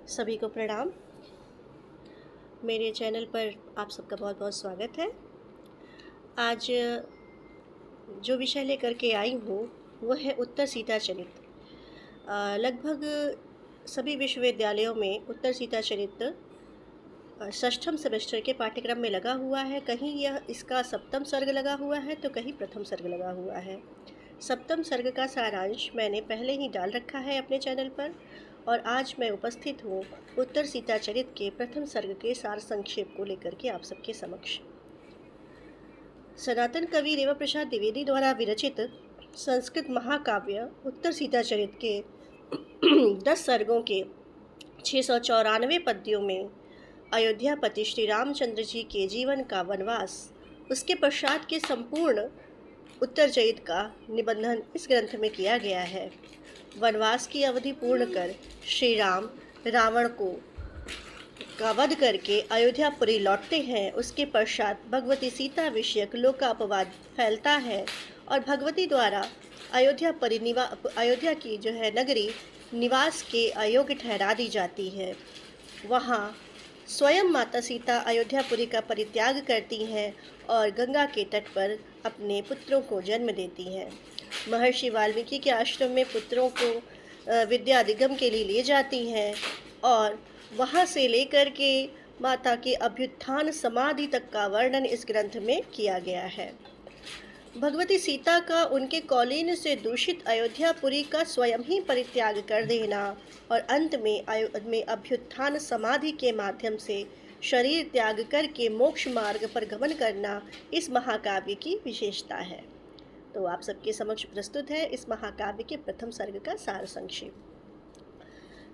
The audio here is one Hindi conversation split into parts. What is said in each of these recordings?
सभी को प्रणाम। मेरे चैनल पर आप सबका बहुत बहुत स्वागत है। आज जो विषय लेकर के आई हूँ वो है उत्तर सीता चरित। लगभग सभी विश्वविद्यालयों में उत्तर सीता चरित षष्ठम सेमेस्टर के पाठ्यक्रम में लगा हुआ है। कहीं यह इसका सप्तम सर्ग लगा हुआ है तो कहीं प्रथम सर्ग लगा हुआ है। सप्तम सर्ग का सारांश मैंने पहले ही डाल रखा है अपने चैनल पर और आज मैं उपस्थित हूँ उत्तर सीता चरित के प्रथम सर्ग के सार संक्षेप को लेकर के आप सबके समक्ष। सनातन कवि रेवा प्रसाद द्विवेदी द्वारा विरचित संस्कृत महाकाव्य उत्तर सीता चरित के 10 सर्गों के 694 पद्यों में अयोध्यापति श्री रामचंद्र जी के जीवन का वनवास, उसके पश्चात के संपूर्ण उत्तर चरित का निबंधन इस ग्रंथ में किया गया है। वनवास की अवधि पूर्ण कर श्री राम रावण का वध करके अयोध्यापुरी लौटते हैं। उसके पश्चात भगवती सीता विषयक लोकापवाद फैलता है और भगवती द्वारा अयोध्या की जो है नगरी निवास के अयोग्य ठहरा दी जाती है। वहाँ स्वयं माता सीता अयोध्यापुरी का परित्याग करती हैं और गंगा के तट पर अपने पुत्रों को जन्म देती हैं। महर्षि वाल्मीकि के आश्रम में पुत्रों को विद्या अधिगम के लिए ले जाती हैं और वहाँ से लेकर के माता के अभ्युत्थान समाधि तक का वर्णन इस ग्रंथ में किया गया है। भगवती सीता का उनके कौलीन से दूषित अयोध्यापुरी का स्वयं ही परित्याग कर देना और अंत में अभ्युत्थान समाधि के माध्यम से शरीर त्याग करके मोक्ष मार्ग पर गमन करना इस महाकाव्य की विशेषता है। तो आप सबके समक्ष प्रस्तुत है इस महाकाव्य के प्रथम सर्ग का सार संक्षेप।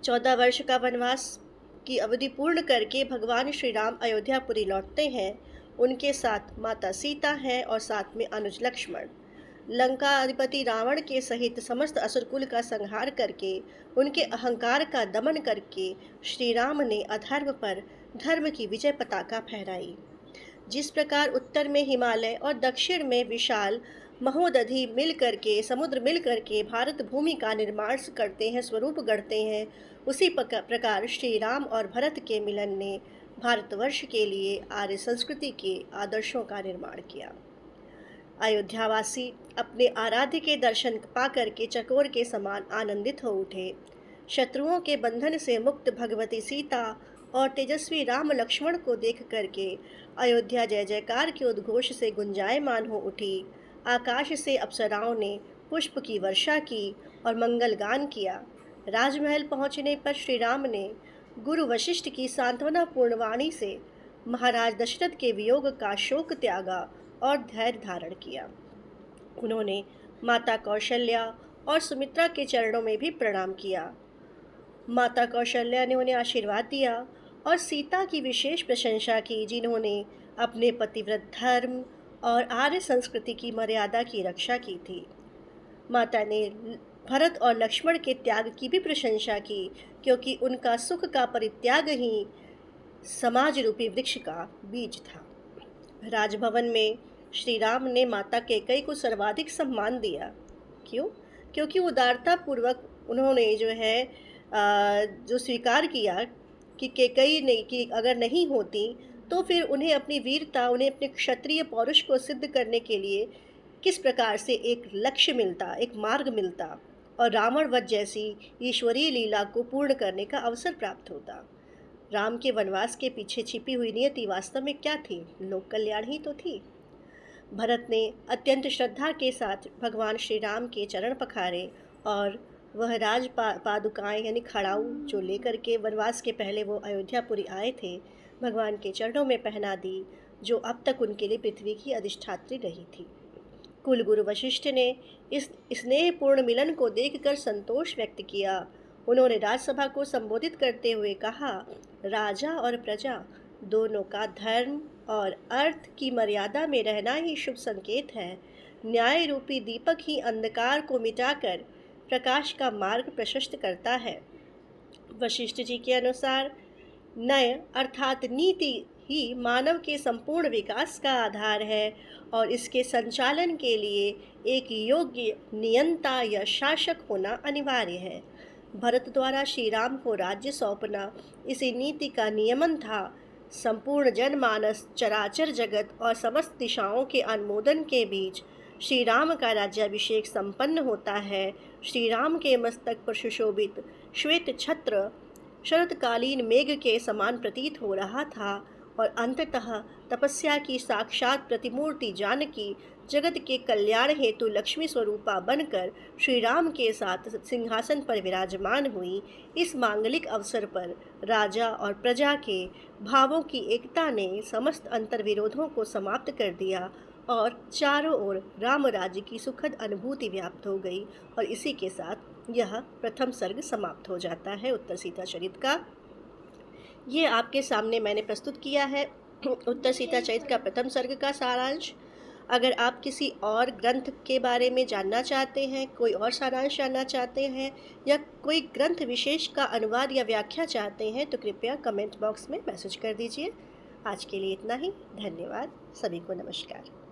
14 वर्ष का वनवास की अवधि पूर्ण करके भगवान श्री राम अयोध्यापुरी लौटते हैं। उनके साथ माता सीता है और साथ में अनुज लक्ष्मण। लंका अधिपति रावण के सहित समस्त असुरकुल का संहार करके उनके अहंकार का दमन करके श्री राम ने अधर्म पर धर्म की विजय पताका फहराई। जिस प्रकार उत्तर में हिमालय और दक्षिण में विशाल महोदधि मिल करके समुद्र मिल करके भारत भूमि का निर्माण करते हैं, स्वरूप गढ़ते हैं, उसी प्रकार श्री राम और भरत के मिलन ने भारतवर्ष के लिए आर्य संस्कृति के आदर्शों का निर्माण किया। अयोध्यावासी अपने आराध्य के दर्शन पाकर के चकोर के समान आनंदित हो उठे। शत्रुओं के बंधन से मुक्त भगवती सीता और तेजस्वी राम लक्ष्मण को देख करके अयोध्या जय जयकार के उद्घोष से गुंजायमान हो उठी। आकाश से अप्सराओं ने पुष्प की वर्षा की और मंगल गान किया। राजमहल पहुंचने पर श्री राम ने गुरु वशिष्ठ की सांत्वना पूर्ण वाणी से महाराज दशरथ के वियोग का शोक त्यागा और धैर्य धारण किया। उन्होंने माता कौशल्या और सुमित्रा के चरणों में भी प्रणाम किया। माता कौशल्या ने उन्हें आशीर्वाद दिया और सीता की विशेष प्रशंसा की, जिन्होंने अपने पतिव्रत धर्म और आर्य संस्कृति की मर्यादा की रक्षा की थी। माता ने भरत और लक्ष्मण के त्याग की भी प्रशंसा की, क्योंकि उनका सुख का परित्याग ही समाज रूपी वृक्ष का बीज था। राजभवन में श्री राम ने माता कैकेयी को सर्वाधिक सम्मान दिया। क्यों? क्योंकि उदारता पूर्वक उन्होंने जो स्वीकार किया कि कैकेयी ने कि अगर नहीं होती तो फिर उन्हें अपनी वीरता, उन्हें अपने क्षत्रिय पौरुष को सिद्ध करने के लिए किस प्रकार से एक लक्ष्य मिलता, एक मार्ग मिलता और रावण वध जैसी ईश्वरीय लीला को पूर्ण करने का अवसर प्राप्त होता। राम के वनवास के पीछे छिपी हुई नियति वास्तव में क्या थी? लोक कल्याण ही तो थी। भरत ने अत्यंत श्रद्धा के साथ भगवान श्री राम के चरण पखारे और वह पादुकाएं यानी खड़ाऊ जो लेकर के वनवास के पहले वो अयोध्यापुरी आए थे, भगवान के चरणों में पहना दी, जो अब तक उनके लिए पृथ्वी की अधिष्ठात्री रही थी। कुलगुरु वशिष्ठ ने इस स्नेहपूर्ण मिलन को देखकर संतोष व्यक्त किया। उन्होंने राजसभा को संबोधित करते हुए कहा, राजा और प्रजा दोनों का धर्म और अर्थ की मर्यादा में रहना ही शुभ संकेत है। न्याय रूपी दीपक ही अंधकार को मिटाकर प्रकाश का मार्ग प्रशस्त करता है। वशिष्ठ जी के अनुसार न्याय अर्थात नीति ही मानव के संपूर्ण विकास का आधार है और इसके संचालन के लिए एक योग्य नियंता या शासक होना अनिवार्य है। भरत द्वारा श्री राम को राज्य सौंपना इसी नीति का नियमन था। संपूर्ण जनमानस, चराचर जगत और समस्त दिशाओं के अनुमोदन के बीच श्री राम का राज्याभिषेक संपन्न होता है। श्री राम के मस्तक पर सुशोभित श्वेत छत्र शरतकालीन मेघ के समान प्रतीत हो रहा था और अंततः तपस्या की साक्षात प्रतिमूर्ति जानकी जगत के कल्याण हेतु लक्ष्मी स्वरूपा बनकर श्री राम के साथ सिंहासन पर विराजमान हुई। इस मांगलिक अवसर पर राजा और प्रजा के भावों की एकता ने समस्त अंतर्विरोधों को समाप्त कर दिया और चारों ओर राम राज्य की सुखद अनुभूति व्याप्त हो गई। और इसी के साथ यह प्रथम सर्ग समाप्त हो जाता है उत्तर सीता चरित का। ये आपके सामने मैंने प्रस्तुत किया है उत्तर सीता चरित का प्रथम सर्ग का सारांश। अगर आप किसी और ग्रंथ के बारे में जानना चाहते हैं, कोई और सारांश जानना चाहते हैं या कोई ग्रंथ विशेष का अनुवाद या व्याख्या चाहते हैं तो कृपया कमेंट बॉक्स में मैसेज कर दीजिए। आज के लिए इतना ही। धन्यवाद। सभी को नमस्कार।